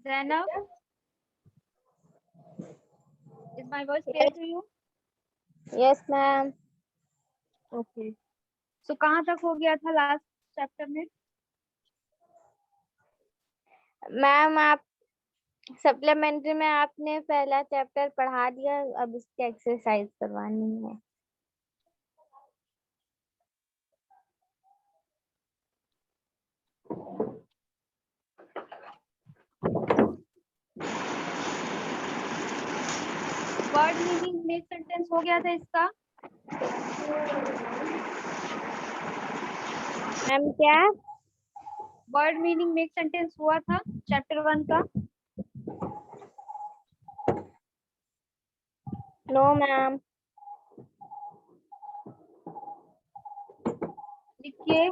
Zainab, is my voice clear to you? Yes ma'am. Okay. So कहाँ तक हो गया था लास्ट चैप्टर में? मैम आप सप्लीमेंट्री में आपने पहला चैप्टर पढ़ा दिया, अब इसकी एक्सरसाइज करवानी है। वर्ड मीनिंग मेक सेंटेंस हो गया था इसका? मैम क्या? वर्ड मीनिंग मेक सेंटेंस हुआ था चैप्टर 1 का? No ma'am. लिखिए।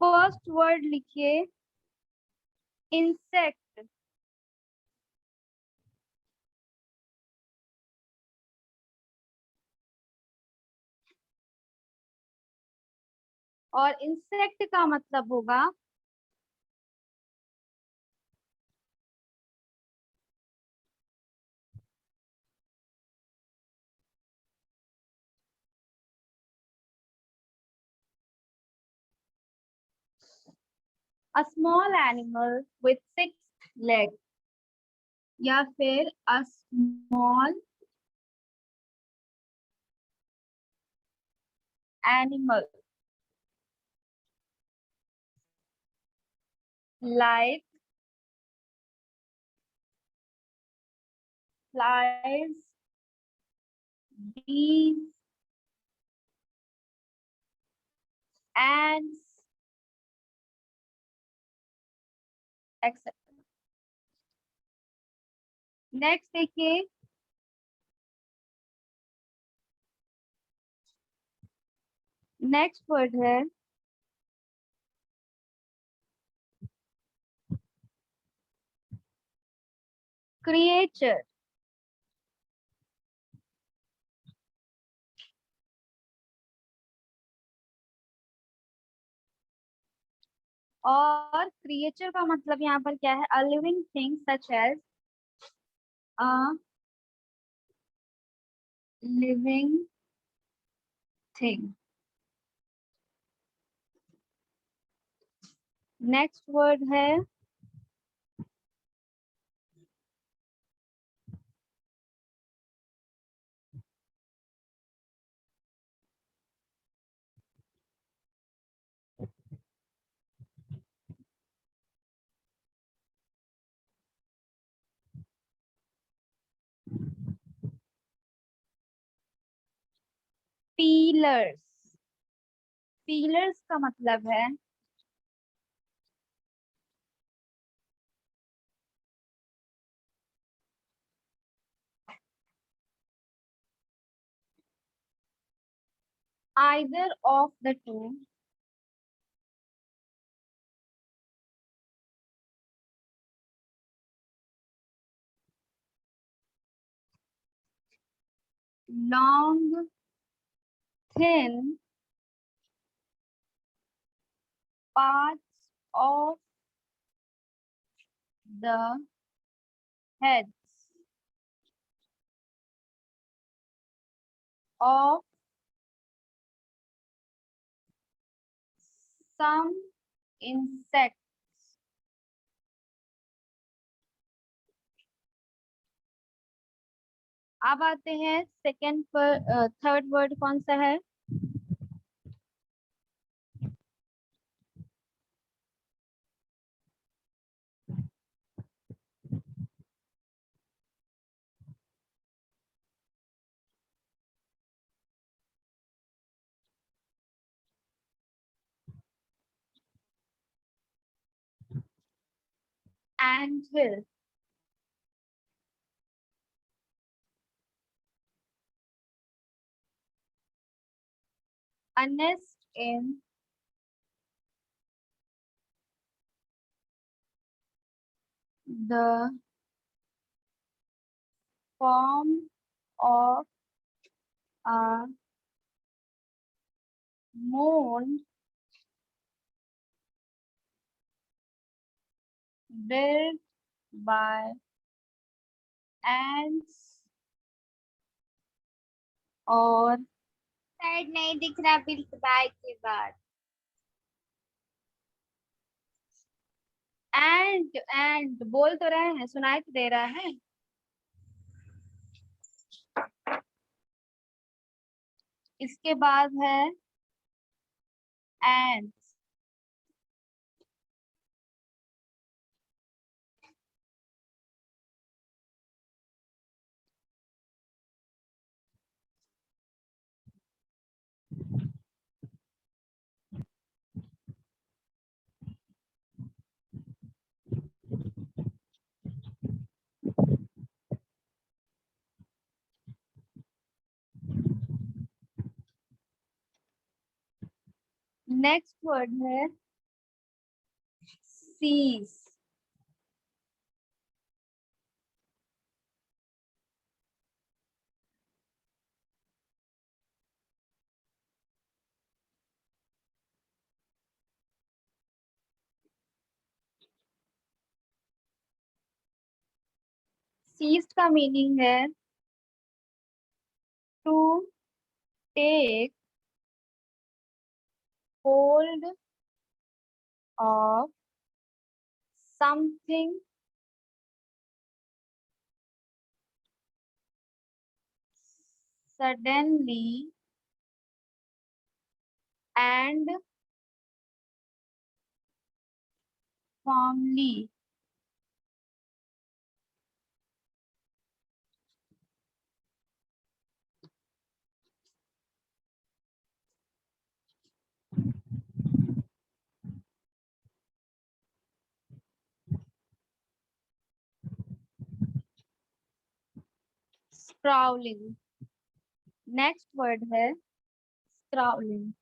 फर्स्ट वर्ड लिखिए इंसेक्ट। और इंसेक्ट का मतलब होगा a small animal with 6 legs या फिर a small animal like flies, bees, ants, etc. Next देखिए, नेक्स्ट वर्ड है क्रिएचर। और क्रिएचर का मतलब यहाँ पर क्या है? A living thing such as living thing. Next word है पीलर्स। पीलर्स का मतलब है either of the two long, thin parts of the heads of some insects। अब आते हैं सेकंड पर, थर्ड वर्ड कौन सा है? Anthill। A nest in the form of a mound built by ants or side नहीं दिख रहा बिल्कुल बाय के बाद। एंड बोल तो रहे हैं, सुनाई तो दे रहा है। इसके बाद है एंड। नेक्स्ट वर्ड है सीज। सीज्ड का मीनिंग है to take hold of something suddenly and firmly। Scrawling. Next word है scrawling.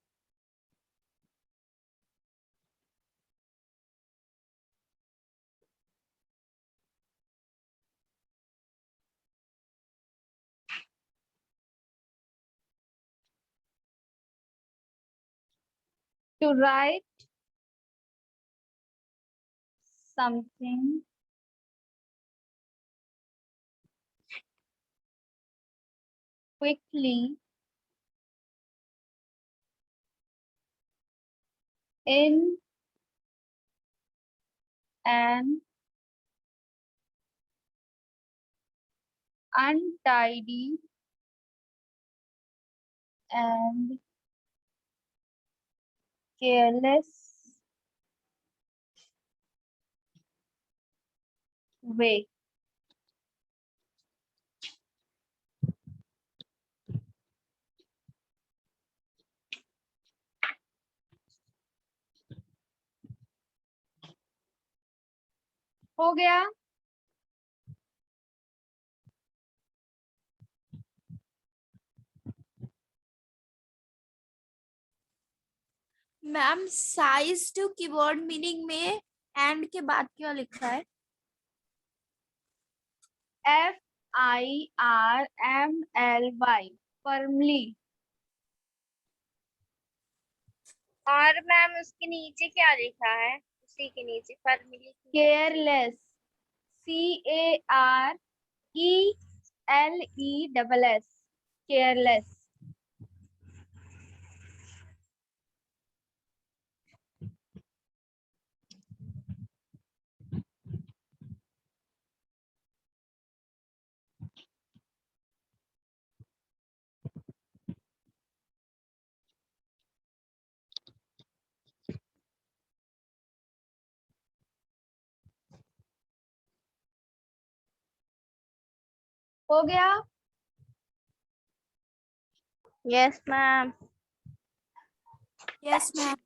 To write something quickly in an untidy and careless way. हो गया? Ma'am size to keyboard meaning में end के बाद क्या लिखा है? FIRMLY firmly. और मैम उसके नीचे क्या लिखा है? उसी के नीचे फर्मिली Careless. CARELESS. Careless. हो गया? Yes ma'am. Yes ma'am.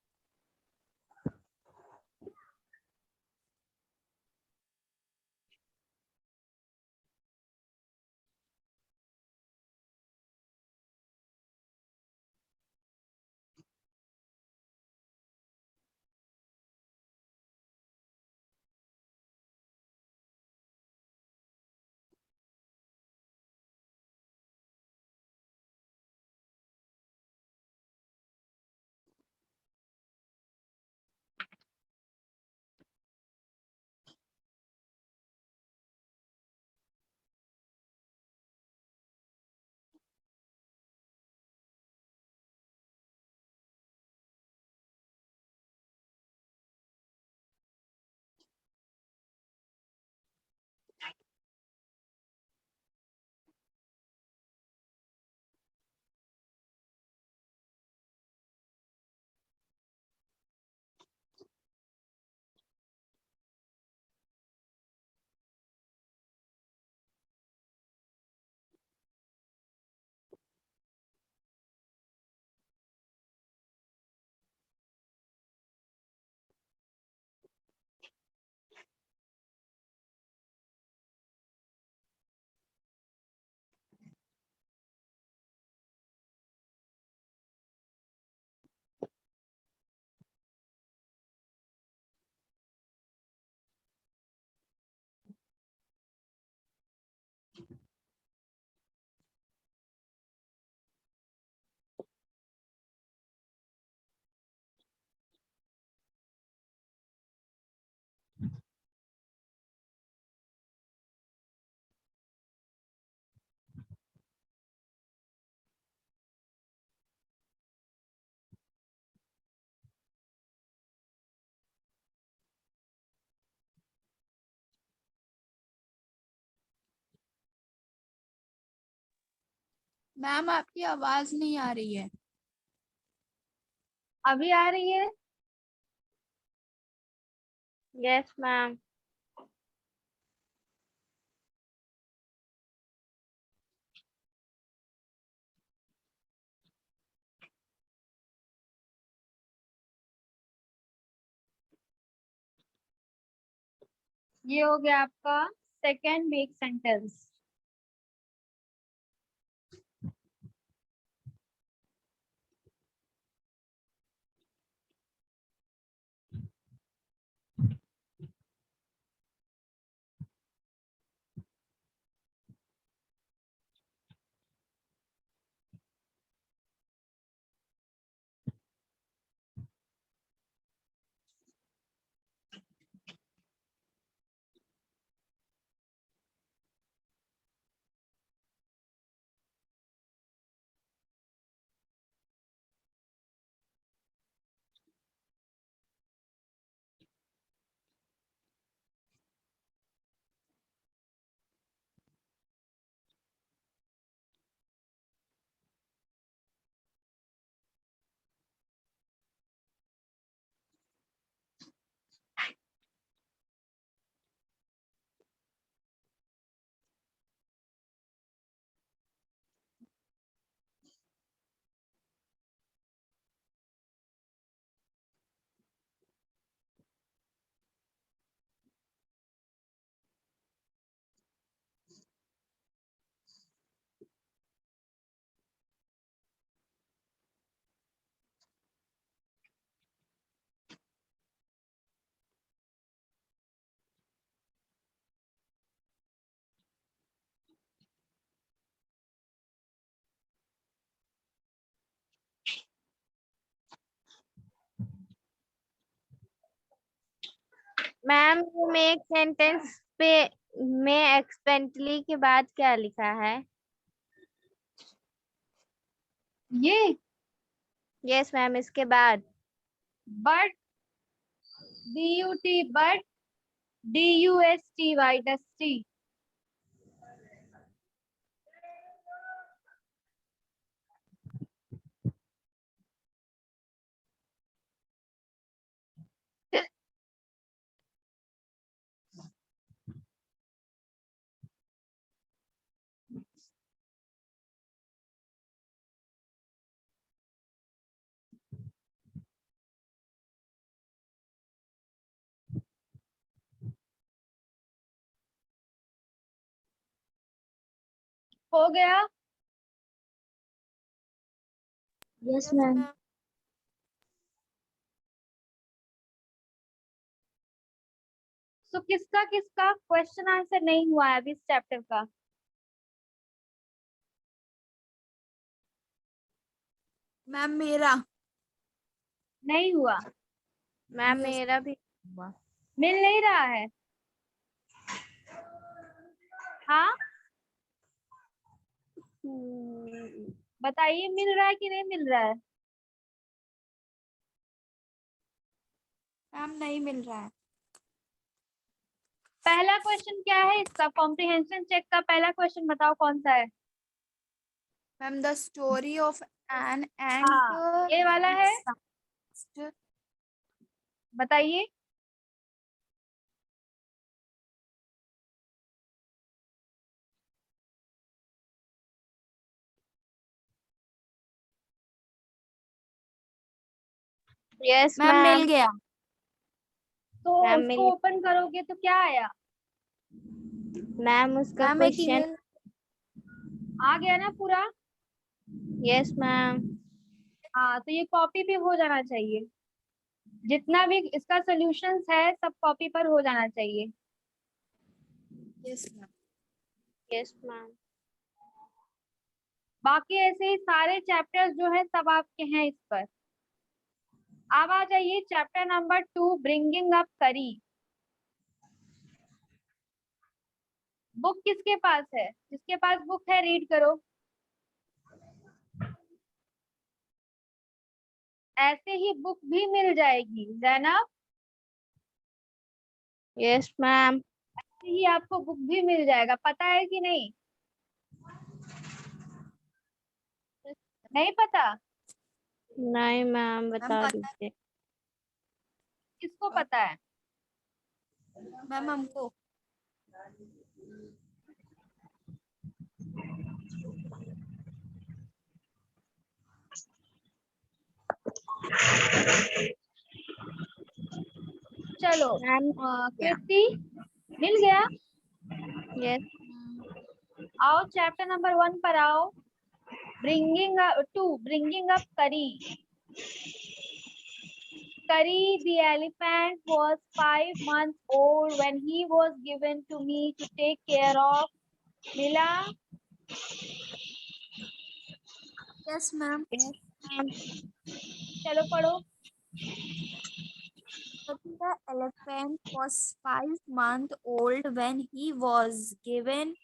Ma'am आपकी आवाज नहीं आ रही है। अभी आ रही है? Yes ma'am. ये हो गया आपका second week sentence. Ma'am make sentence पे में एक्सपेंटली के बाद क्या लिखा है? ये यस मैम, इसके बाद but, BUT, but, DUSTY, dusty. हो गया? Yes ma'am. तो किसका किसका क्वेश्चन आंसर नहीं हुआ है अभी इस चैप्टर का? मैम मेरा नहीं हुआ? Ma'am Yes. मेरा भी हुआ। मिल नहीं रहा है? हाँ, बताइए मिल रहा है कि नहीं मिल रहा है? मैम नहीं मिल रहा है। पहला क्वेश्चन क्या है इसका? कॉम्प्रिहेंशन चेक का पहला क्वेश्चन बताओ कौन सा है? Ma'am the story of an हाँ, ये वाला है। बताइए। यस मैम मिल मैम। गया। तो मैम उसको ओपन करोगे तो क्या आया? मैम उसका मैम एक क्वेश्चन। email- आ गया ना पूरा? Yes ma'am. हाँ, तो ये कॉपी पे हो जाना चाहिए। जितना भी इसका सॉल्यूशंस है सब कॉपी पर हो जाना चाहिए। Yes, ma'am. Yes ma'am. बाकी ऐसे ही सारे चैप्टर्स जो है सब आपके हैं इस पर। अब आ जाइए चैप्टर नंबर 2, ब्रिंगिंग अप करी। बुक किसके पास है? जिसके पास बुक है रीड करो। ऐसे ही बुक भी मिल जाएगी जैनब, यस मैम। ऐसे ही आपको बुक भी मिल जाएगा, पता है कि नहीं? नहीं पता? नहीं मैम, मैम बता पता है दीजिए। किसको पता है? मैम हमको। चलो मैम कृति, मिल गया? यस। आओ चैप्टर नंबर 1 पर आओ। ब्रिंगिंग अप करी। Kari the elephant was 5 months old when he was given to me to take care of. मिला? Yes ma'am. Yes ma'am. चलो पढ़ो। The elephant was 5 months old when he was given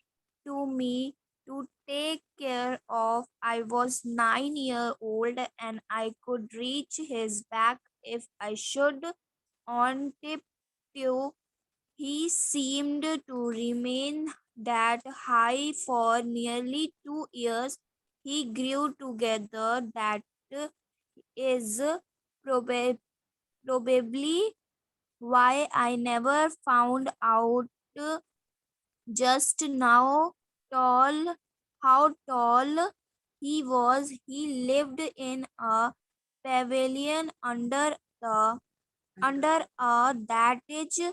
to me to take care of. I was 9 years old and I could reach his back if I should. On tiptoe, he seemed to remain that high for nearly 2 years. He grew together. That is probably why I never found out just now tall how tall he was. He lived in a pavilion under a thatched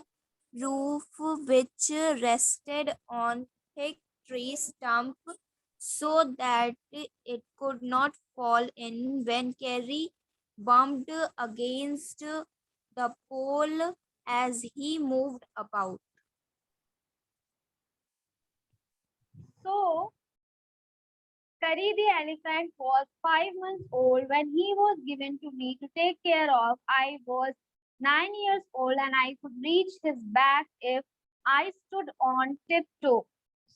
roof which rested on thick tree stump so that it could not fall in when Carrie bumped against the pole as he moved about. So, Kari the elephant was 5 months old when he was given to me to take care of. I was 9 years old and I could reach his back if I stood on tiptoe.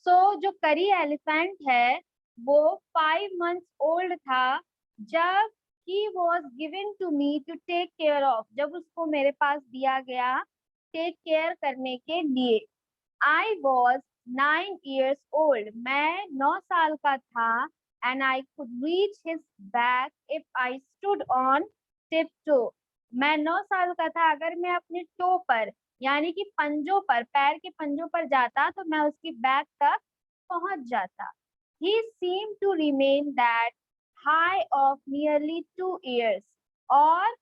So जो करी elephant है वो 5 months old था जब he was given to me to take care of, जब उसको मेरे पास दिया गया टेक केयर करने के लिए. I was 9 years old. मैं 9 साल का था and I could reach his back if I stood on tiptoe. मैं 9 साल का था, अगर मैं अपने टो पर यानी कि पंजों पर, पैर के पंजों पर जाता तो मैं उसकी बैक तक पहुंच जाता. He seemed to remain that high of nearly 2 years. और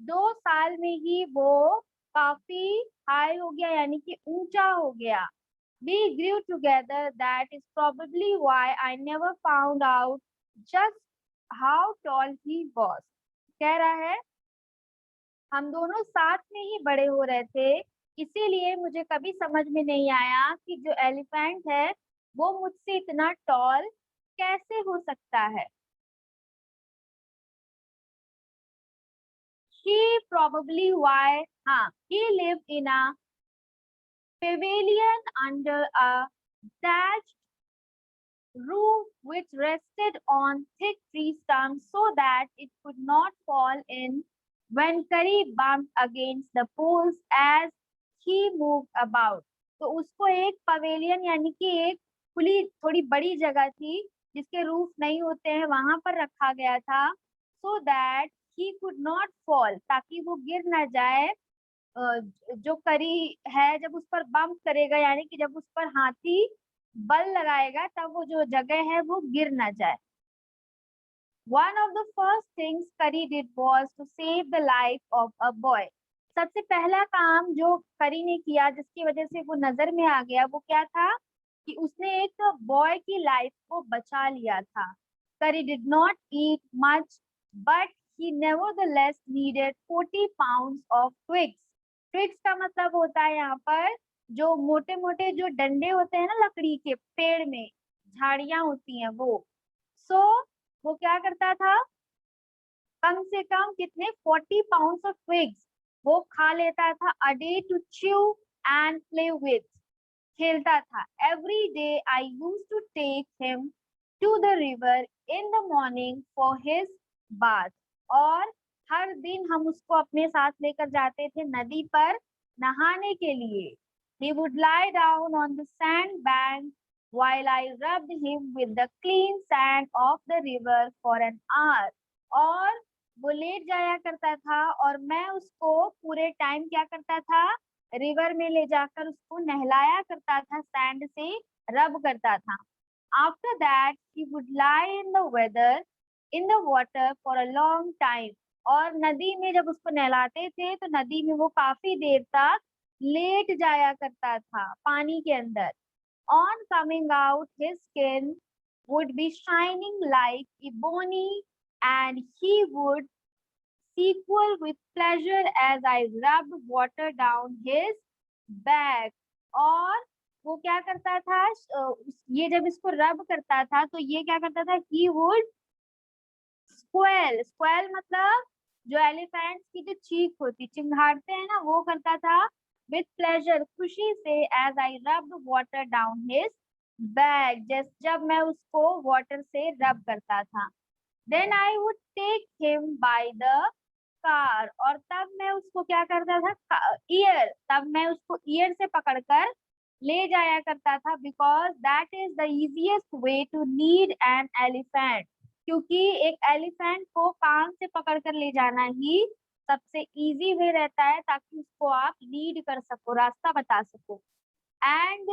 2 साल में ही वो काफी हाई हो गया यानी कि ऊंचा हो गया. We grew together. That is probably why I never found out just how tall he was. कह रहा है हम दोनों साथ में ही बड़े हो रहे थे, इसीलिए मुझे कभी समझ में नहीं आया कि जो एलिफेंट है वो मुझसे इतना टॉल कैसे हो सकता है. He probably why he lived in a pavilion under a thatched roof which rested on thick tree stumps so that it could not fall in when Curry bumped against the poles as he moved about. तो उसको एक pavilion यानी कि एक खुली थोड़ी बड़ी जगह थी जिसके रूफ नहीं होते हैं वहां पर रखा गया था so that he could not fall, ताकि वो गिर ना जाए. जो करी है जब उस पर बम्प करेगा यानी कि जब उस पर हाथी बल लगाएगा तब वो जो जगह है वो गिर ना जाए. One of the first things Curry did was to save the life of a boy. सबसे पहला काम जो करी ने किया जिसकी वजह से वो नजर में आ गया वो क्या था कि उसने एक बॉय की लाइफ को बचा लिया था. Curry did not eat much but he nevertheless needed 40 pounds of twigs. Twigs का मतलब होता है यहाँ पर जो मोटे मोटे जो डंडे होते हैं ना लकड़ी के, पेड़ में झाड़ियां होती हैं वो. वो क्या करता था, कम से कम कितने 40 पाउंड्स ऑफ twigs वो खा लेता था a day to chew and play with. खेलता था. Every day I used to take him to the river in the morning for his bath. और हर दिन हम उसको अपने साथ लेकर जाते थे नदी पर नहाने के लिए. He would lie down on the sand bank while I rubbed him with the clean sand of the river for an hour. और वो लेट जाया करता था और मैं उसको पूरे टाइम क्या करता था, रिवर में ले जाकर उसको नहलाया करता था, सैंड से रब करता था. After that he would lie in the water for a long time. और नदी में जब उसको नहलाते थे तो नदी में वो काफी देर तक लेट जाया करता था पानी के अंदर. On coming out his skin would be shining like ebony and he would sequel with pleasure as I rubbed water down his back. और वो क्या करता था, ये जब इसको रब करता था तो ये क्या करता था, he would squeal मतलब जो एलिफेंट्स की जो चीख होती, चिंघाड़ते हैं ना, वो करता था with pleasure, खुशी से as I rubbed water down his back, जब मैं उसको वाटर से रब करता था. Then I would take him by the car, और तब मैं उसको क्या करता था, ईयर, तब मैं उसको ईयर से पकड़कर ले जाया करता था. Because that is the easiest way to lead an elephant, क्योंकि एक एलिफेंट को कान से पकड़कर ले जाना ही सबसे इजी वे रहता है ताकि उसको आप लीड कर सको, रास्ता बता सको. And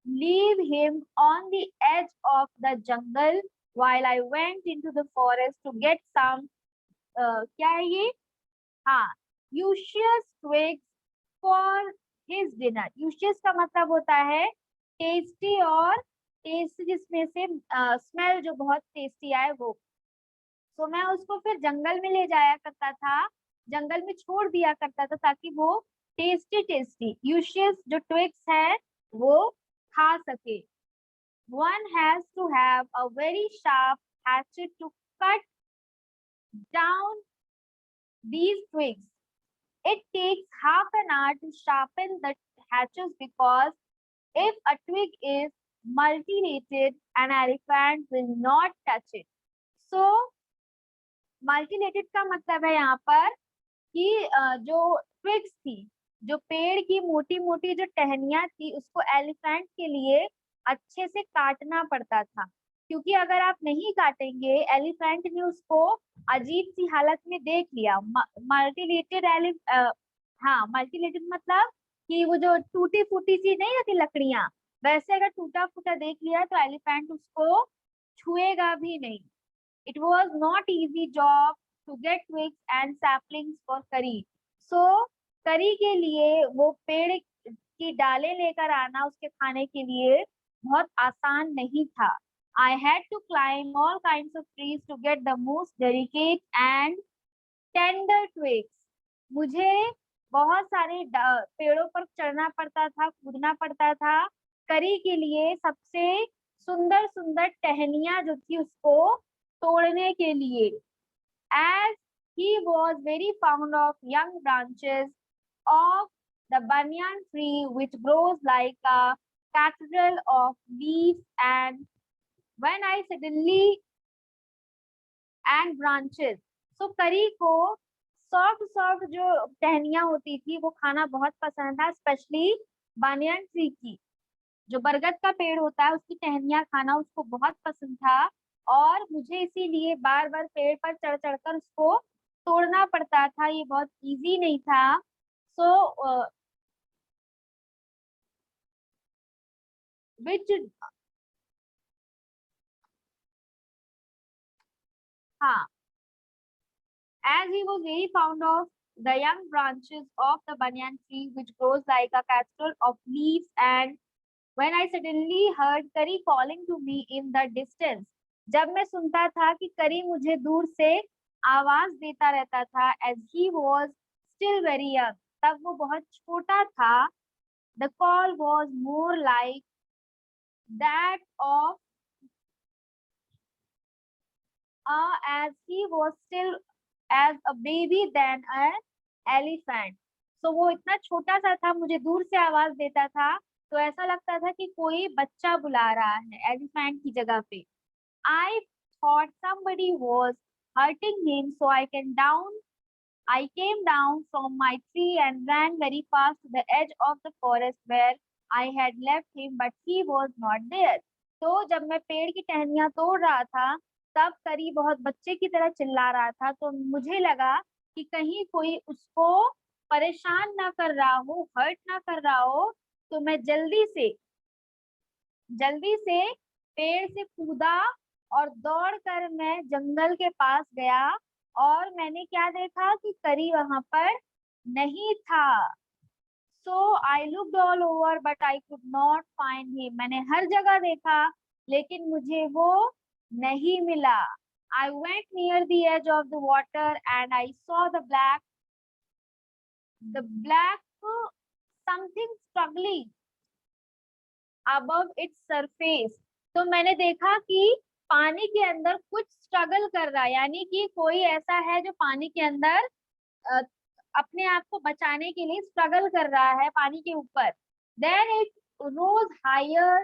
leave him on the edge of the jungle while I went into the forest to get some क्या है ये, यूशियस twigs for his dinner. यूशियस का मतलब होता है टेस्टी, और टेस्ट जिसमें से स्मेल जो बहुत टेस्टी आए वो. तो मैं उसको फिर जंगल में ले जाया करता था, जंगल में छोड़ दिया करता था ताकि वो टेस्टी यूशियस जो ट्विग्स है वो खा सके. One has to have a very sharp hatchet to cut down these twigs. It takes half an hour to sharpen the hatches because if a twig is multilated, an elephant will not touch it. So, multilated का मतलब है यहाँ पर कि जो twigs थी, जो पेड़ की मोटी मोटी जो टहनियां थी, उसको एलिफेंट के लिए अच्छे से काटना पड़ता था, क्योंकि अगर आप नहीं काटेंगे, एलिफेंट ने उसको अजीब सी हालत में देख लिया। मल्टीलेटेड हाँ, मल्टीलेटेड मतलब कि वो जो टूटी फूटी सी नहीं रहती लकड़ियां, वैसे अगर टूटा फूटा देख लिया तो एलिफेंट उसको छुएगा भी नहीं। It was not easy job to get twigs and saplings for curry. So करी के लिए वो पेड़ की डालें लेकर आना उसके खाने के लिए बहुत आसान नहीं था। I had to climb all kinds of trees to get the most delicate and tender twigs. मुझे बहुत सारे पेड़ों पर चढ़ना पड़ता था, कूदना पड़ता था, करी के लिए सबसे सुंदर सुंदर टहनियां जो थी उसको तोड़ने के लिए। As he was very fond of young branches of the banyan tree which grows like a cathedral of leaves, and when I suddenly and branches, so करी को सॉफ्ट जो टहनियां होती थी वो खाना बहुत पसंद था, स्पेशली बानियान ट्री की, जो बरगद का पेड़ होता है उसकी टहनियां खाना उसको बहुत पसंद था, और मुझे इसीलिए बार बार पेड़ पर चढ़ चढ़कर उसको तोड़ना पड़ता था। ये बहुत इजी नहीं था। सो विच हाँ, as he was very fond of the young branches of the banyan tree which grows like a castle of leaves, and when I suddenly heard करी calling to me in the distance, जब मैं सुनता था कि करी मुझे दूर से आवाज देता रहता था, as he was still very young, तब वो बहुत छोटा था, the call was more like that of as he was still as a baby than an elephant. So वो इतना छोटा सा था, मुझे दूर से आवाज देता था, तो ऐसा लगता था कि कोई बच्चा बुला रहा है एलिफेंट की जगह पे। I thought somebody was hurting him, so I came down from my tree and ran very fast to the edge of the forest where I had left him, but he was not there. तो जब मैं पेड़ की टहनियां तोड़ रहा था, तब करी बहुत बच्चे की तरह चिल्ला रहा था, तो मुझे लगा कि कहीं कोई उसको परेशान ना कर रहा हो, हर्ट ना कर रहा हो, तो मैं जल्दी से पेड़ से कूदा और दौड़कर मैं जंगल के पास गया, और मैंने क्या देखा कि करी वहां पर नहीं था। So I looked all over but I could not find him. मैंने हर जगह देखा लेकिन मुझे वो नहीं मिला। I went near the edge of the water and I saw the black something struggling above its surface. तो मैंने देखा कि पानी के अंदर कुछ स्ट्रगल कर रहा है, यानी कि कोई ऐसा है जो पानी के अंदर अपने आप को बचाने के लिए स्ट्रगल कर रहा है पानी के ऊपर। Then it rose higher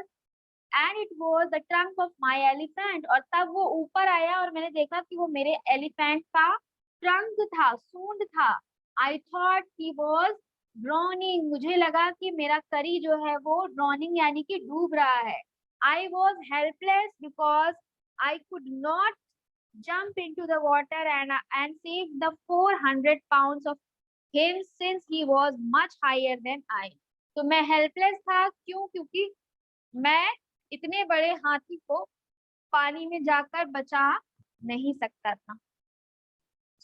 and it was the trunk of my elephant. और तब वो ऊपर आया और मैंने देखा कि वो मेरे एलिफेंट का ट्रंक था, सूंड था। I thought he was drowning. मुझे लगा कि मेरा करी जो है वो drowning यानी कि डूब रहा है। I was helpless because I could not jump into the water and save the 400 pounds of him since he was much higher than I. तो मैं हेल्पलेस था, क्यों? क्योंकि मैं इतने बड़े हाथी को पानी में जाकर बचा नहीं सकता था।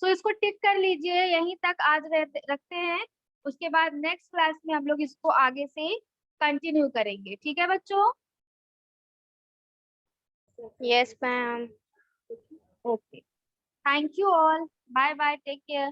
सो इसको टिक कर लीजिए, यहीं तक आज रखते हैं, उसके बाद नेक्स्ट क्लास में हम लोग इसको आगे से कंटिन्यू करेंगे। ठीक है बच्चों? Yes, ma'am. Okay, thank you all, bye bye, take care.